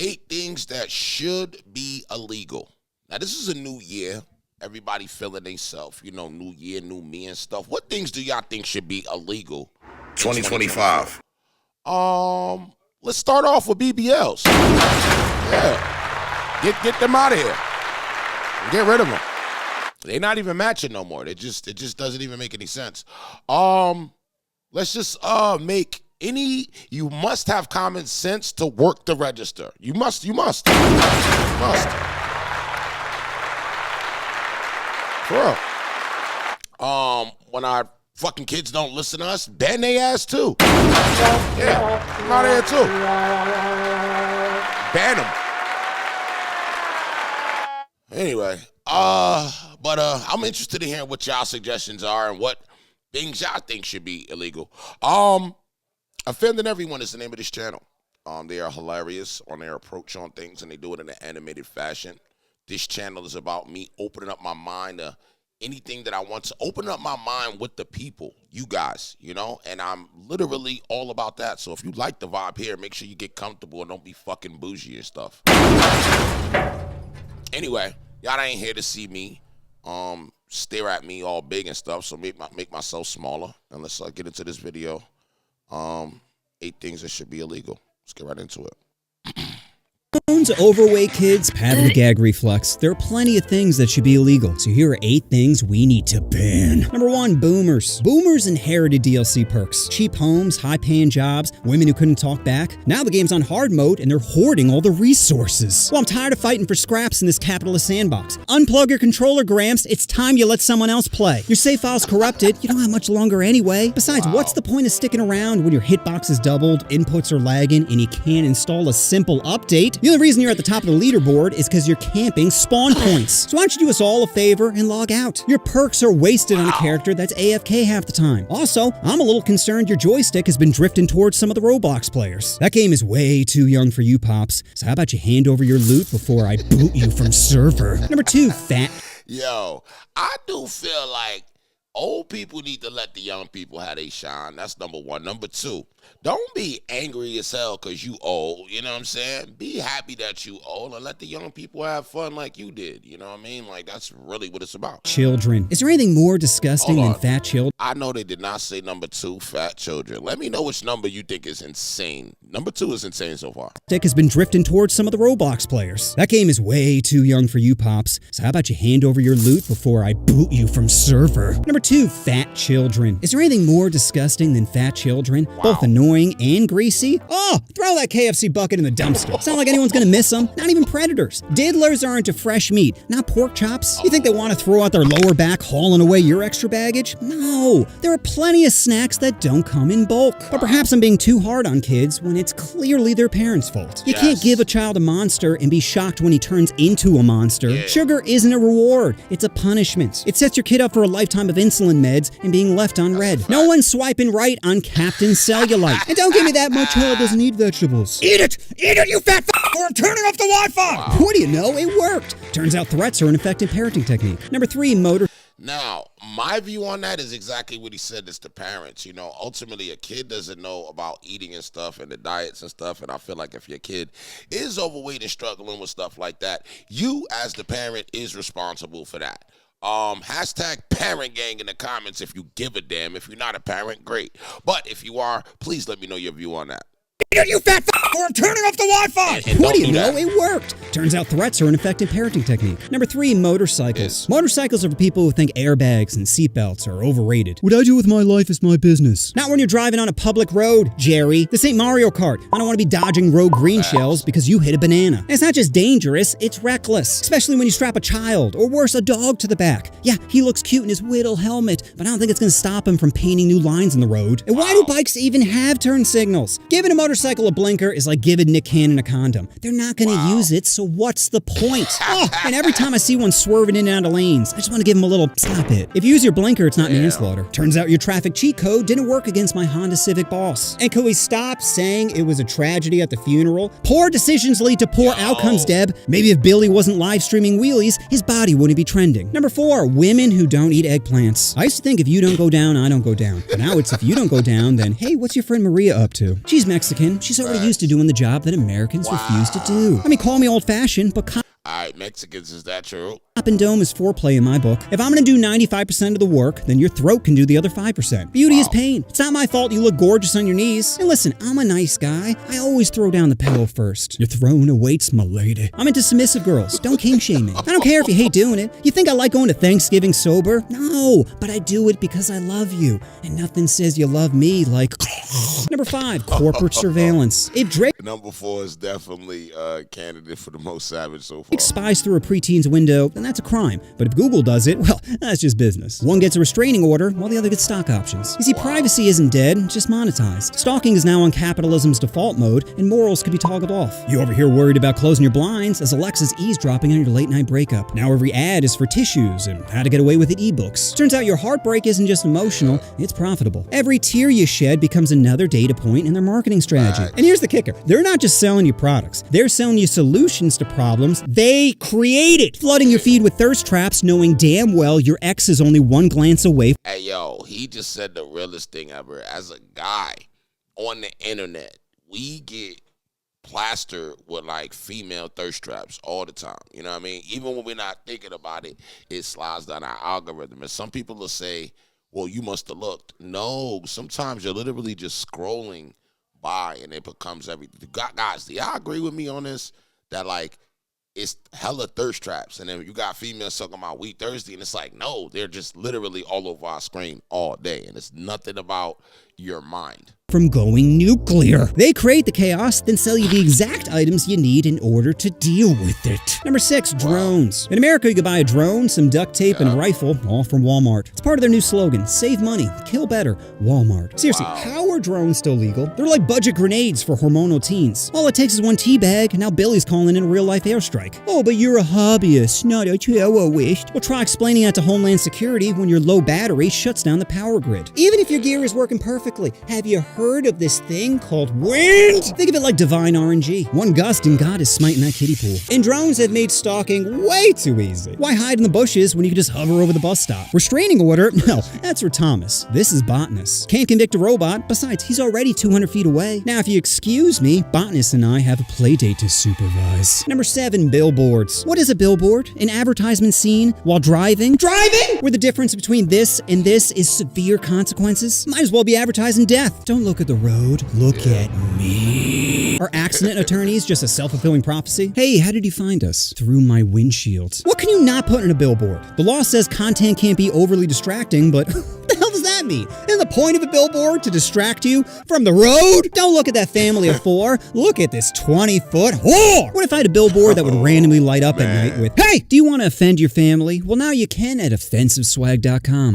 8 things that should be illegal. Now, this is a new year. Everybody feeling themselves, new year, new me and stuff. What things do y'all think should be illegal 2025? Let's start off with BBLs. Yeah. Get them out of here. Get rid of them. They're not even matching no more. It just doesn't even make any sense. Let's just make you must have common sense to work the register. You must. For real. When our fucking kids don't listen to us, ban their ass too. Yeah, I'm out of here too. Ban them. Anyway, but I'm interested in hearing what y'all suggestions are and what things y'all think should be illegal. Offending Everyone is the name of this channel. They are hilarious on their approach on things, and they do it in an animated fashion. This channel is about me opening up my mind to anything that I want to, open up my mind with the people, you guys, and I'm literally all about that. So if you like the vibe here, make sure you get comfortable and don't be fucking bougie and stuff. Anyway, y'all ain't here to see me stare at me all big and stuff, so make myself smaller. And let's get into this video. 8 things that should be illegal. Let's get right into it. To overweight kids, pattern gag reflex. There are plenty of things that should be illegal. So here are 8 things we need to ban. Number 1, boomers. Boomers inherited DLC perks. Cheap homes, high-paying jobs, women who couldn't talk back. Now the game's on hard mode and they're hoarding all the resources. Well, I'm tired of fighting for scraps in this capitalist sandbox. Unplug your controller, Gramps. It's time you let someone else play. Your save file's corrupted. You don't have much longer anyway. Besides, what's the point of sticking around when your hitbox is doubled, inputs are lagging, and you can't install a simple update? The only reason you're at the top of the leaderboard is because you're camping spawn points. So why don't you do us all a favor and log out? Your perks are wasted on a character that's AFK half the time. Also, I'm a little concerned your joystick has been drifting towards some of the Roblox players. That game is way too young for you, Pops. So how about you hand over your loot before I boot you from server? Number 2, fat. Yo, I do feel like old people need to let the young people have their shine. That's number 1. Number 2, don't be angry as hell because you old. You know what I'm saying? Be happy that you old and let the young people have fun like you did. You know what I mean? Like, that's really what it's about. Children. Is there anything more disgusting than fat children? I know they did not say number 2, fat children. Let me know which number you think is insane. Number 2 is insane so far. Dick has been drifting towards some of the Roblox players. That game is way too young for you, Pops. So how about you hand over your loot before I boot you from server? Number 2, fat children. Is there anything more disgusting than fat children? Wow. Both annoying and greasy? Oh, throw that KFC bucket in the dumpster. It's not like anyone's gonna miss them. Not even predators. Diddlers are into fresh meat, not pork chops. You think they want to throw out their lower back hauling away your extra baggage? No. There are plenty of snacks that don't come in bulk. But perhaps I'm being too hard on kids when it's clearly their parents' fault. You can't give a child a monster and be shocked when he turns into a monster. Yeah. Sugar isn't a reward. It's a punishment. It sets your kid up for a lifetime of insulin meds and being left on red. No one's swiping right on Captain Cellulite. And don't give me that my child doesn't eat vegetables. Eat it! Eat it, you fat f***, or I'm turning off the Wi-Fi! Wow. What do you know? It worked! Turns out threats are an effective parenting technique. Number 3, motor. Now, my view on that is exactly what he said. It's the parents. Ultimately, a kid doesn't know about eating and stuff and the diets and stuff. And I feel like if your kid is overweight and struggling with stuff like that, you as the parent is responsible for that. Hashtag parent gang in the comments if you give a damn. If you're not a parent, great. But if you are, please let me know your view on that. You fat f***, or I'm turning off the Wi-Fi! And what do you do know? that. It worked! Turns out threats are an effective parenting technique. Number 3, motorcycles. Yes. Motorcycles are for people who think airbags and seatbelts are overrated. What I do with my life is my business. Not when you're driving on a public road, Jerry. This ain't Mario Kart. I don't want to be dodging rogue green shells because you hit a banana. And it's not just dangerous, it's reckless. Especially when you strap a child, or worse, a dog to the back. Yeah, he looks cute in his Whittle helmet, but I don't think it's going to stop him from painting new lines in the road. And why do bikes even have turn signals? Giving a motorcycle a blinker is like giving Nick Cannon a condom. They're not going to use it, so what's the point? Oh, and every time I see one swerving in and out of lanes, I just want to give him a little stop it. If you use your blinker, it's not manslaughter. Turns out your traffic cheat code didn't work against my Honda Civic boss. And can we stop saying it was a tragedy at the funeral? Poor decisions lead to poor outcomes, Deb. Maybe if Billy wasn't live streaming wheelies, his body wouldn't be trending. Number 4, women who don't eat eggplants. I used to think if you don't go down, I don't go down. But now it's if you don't go down, then hey, what's your friend Maria up to? She's Mexican. She's already used to doing the job that Americans refuse to do. I mean, call me old-fashioned, but Alright, Mexicans, is that true? Top and dome is foreplay in my book. If I'm gonna do 95% of the work, then your throat can do the other 5%. Beauty is pain. It's not my fault you look gorgeous on your knees. And listen, I'm a nice guy. I always throw down the pillow first. Your throne awaits, my lady. I'm into submissive girls. Don't king shame me. I don't care if you hate doing it. You think I like going to Thanksgiving sober? No, but I do it because I love you. And nothing says you love me like... Number 5, corporate surveillance. If Drake Number 4 is definitely candidate for the most savage so far. spies through a preteen's window, then that's a crime. But if Google does it, well, that's just business. One gets a restraining order, while the other gets stock options. You see, privacy isn't dead, just monetized. Stalking is now on capitalism's default mode, and morals could be toggled off. You over here worried about closing your blinds as Alexa's eavesdropping on your late-night breakup. Now every ad is for tissues and how to get away with it ebooks. Turns out your heartbreak isn't just emotional, it's profitable. Every tear you shed becomes another data point in their marketing strategy. And here's the kicker. They're not just selling you products. They're selling you solutions to problems they created. Flooding your feed with thirst traps knowing damn well your ex is only one glance away. Hey, yo, he just said the realest thing ever. As a guy on the internet, we get plastered with like female thirst traps all the time. You know what I mean? Even when we're not thinking about it, it slides down our algorithm. And some people will say, well, you must have looked. No, sometimes you're literally just scrolling by and it becomes everything. Guys, do y'all agree with me on this? That like, it's hella thirst traps. And then you got females talking about we thirsty. And it's like, no, they're just literally all over our screen all day. And it's nothing about your mind. From going nuclear. They create the chaos, then sell you the exact items you need in order to deal with it. Number 6, drones. In America, you can buy a drone, some duct tape, and a rifle, all from Walmart. It's part of their new slogan, save money, kill better, Walmart. Seriously, how are drones still legal? They're like budget grenades for hormonal teens. All it takes is one tea bag, and now Billy's calling in a real-life airstrike. Oh, but you're a hobbyist, not a terrorist. Well, try explaining that to Homeland Security when your low battery shuts down the power grid. Even if your gear is working perfectly, have you heard of this thing called wind? Think of it like divine RNG. One gust and God is smiting that kiddie pool. And drones have made stalking way too easy. Why hide in the bushes when you can just hover over the bus stop? Restraining order? No, that's for Thomas. This is Botanist. Can't convict a robot. Besides, he's already 200 feet away. Now, if you excuse me, Botanist and I have a play date to supervise. Number 7, billboards. What is a billboard? An advertisement scene while driving? Driving? Where the difference between this and this is severe consequences? Might as well be advertising death. Don't look at the road, look at me. Are accident attorneys just a self-fulfilling prophecy? Hey, how did you find us? Through my windshield. What can you not put in a billboard? The law says content can't be overly distracting, but what the hell does that mean? Isn't the point of a billboard to distract you from the road? Don't look at that family of 4. Look at this 20-foot whore. What if I had a billboard that would randomly light up at night with, hey, do you want to offend your family? Well, now you can at offensiveswag.com.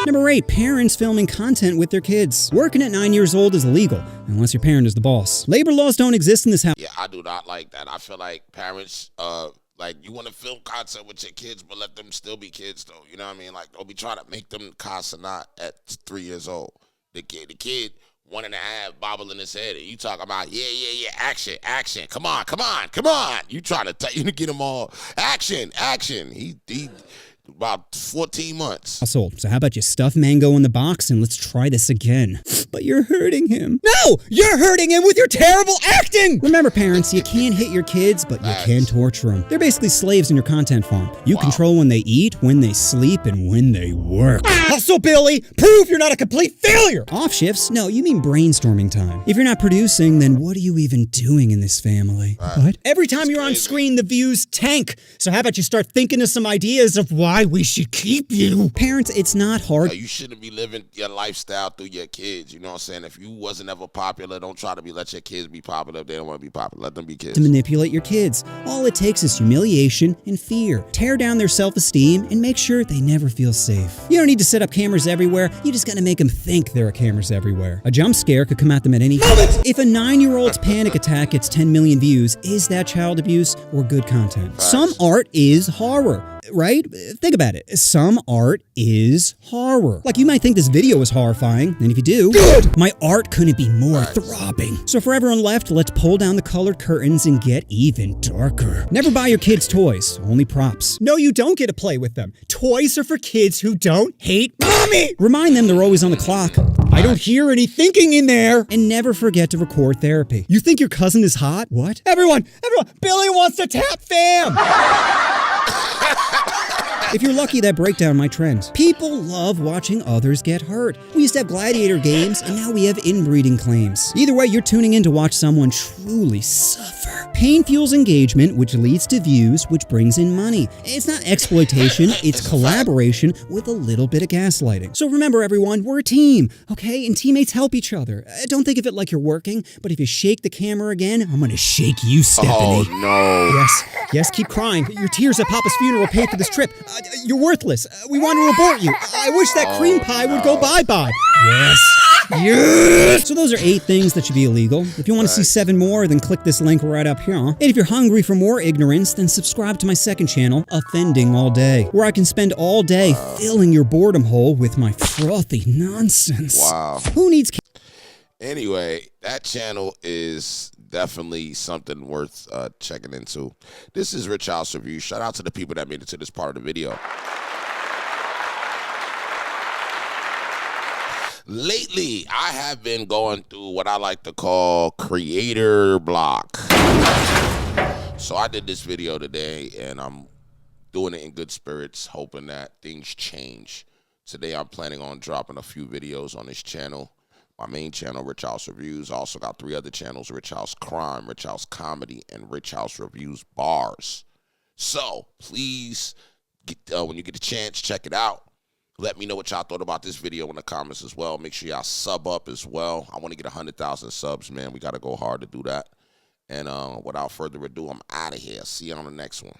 Number 8, parents filming content with their kids. Working at 9 years old is illegal, unless your parent is the boss. Labor laws don't exist in this house. Yeah, I do not like that. I feel like parents, like you want to film content with your kids, but let them still be kids, though. You know what I mean? Like, don't be trying to make them not at 3 years old. The kid, 1.5, bobbling his head, and you talking about, yeah, action. Come on. You trying to get him all, action. He about 14 months. Household. So how about you stuff Mango in the box and let's try this again. But you're hurting him. No! You're hurting him with your terrible acting! Remember, parents, you can't hit your kids, but you can torture them. They're basically slaves in your content farm. You control when they eat, when they sleep, and when they work. Hustle, Billy! Prove you're not a complete failure! Off shifts? No, you mean brainstorming time. If you're not producing, then what are you even doing in this family? What? Every time you're on screen, the views tank. So how about you start thinking of some ideas of why why we should keep you. Parents, it's not hard. You shouldn't be living your lifestyle through your kids. You know what I'm saying? If you wasn't ever popular, don't try to let your kids be popular if they don't want to be popular. Let them be kids. To manipulate your kids. All it takes is humiliation and fear. Tear down their self-esteem and make sure they never feel safe. You don't need to set up cameras everywhere. You just gotta make them think there are cameras everywhere. A jump scare could come at them at any moment. If a 9-year-old's panic attack gets 10 million views, is that child abuse or good content? Facts. Some art is horror. Right? Think about it. Some art is horror. Like, you might think this video is horrifying, and if you do, good! My art couldn't be more throbbing. So for everyone left, let's pull down the colored curtains and get even darker. Never buy your kids toys, only props. No, you don't get to play with them. Toys are for kids who don't hate mommy. Remind them they're always on the clock. I don't hear any thinking in there. And never forget to record therapy. You think your cousin is hot? What? Everyone, Billy wants to tap fam. If you're lucky, that breakdown might trend. People love watching others get hurt. We used to have gladiator games, and now we have inbreeding claims. Either way, you're tuning in to watch someone truly suffer. Pain fuels engagement, which leads to views, which brings in money. It's not exploitation, it's collaboration with a little bit of gaslighting. So remember, everyone, we're a team, okay? And teammates help each other. Don't think of it like you're working, but if you shake the camera again, I'm gonna shake you, Stephanie. Oh, no. Yes, keep crying. Your tears at Papa's funeral paid for this trip. You're worthless. We want to abort you. I wish that cream pie would go bye-bye. Yes. So those are 8 things that should be illegal. If you want to see 7 more, then click this link right up here. And if you're hungry for more ignorance, then subscribe to my second channel, Offending All Day, where I can spend all day filling your boredom hole with my frothy nonsense. Wow. Who needs... Anyway, that channel is definitely something worth checking into. This is Rich House Review. Shout out to the people that made it to this part of the video. Lately, I have been going through what I like to call creator block. So I did this video today, and I'm doing it in good spirits, hoping that things change. Today, I'm planning on dropping a few videos on this channel. My main channel, Rich House Reviews. I also got 3 other channels, Rich House Crime, Rich House Comedy, and Rich House Reviews Bars. So, please, when you get a chance, check it out. Let me know what y'all thought about this video in the comments as well. Make sure y'all sub up as well. I want to get 100,000 subs, man. We got to go hard to do that. And without further ado, I'm out of here. See you on the next one.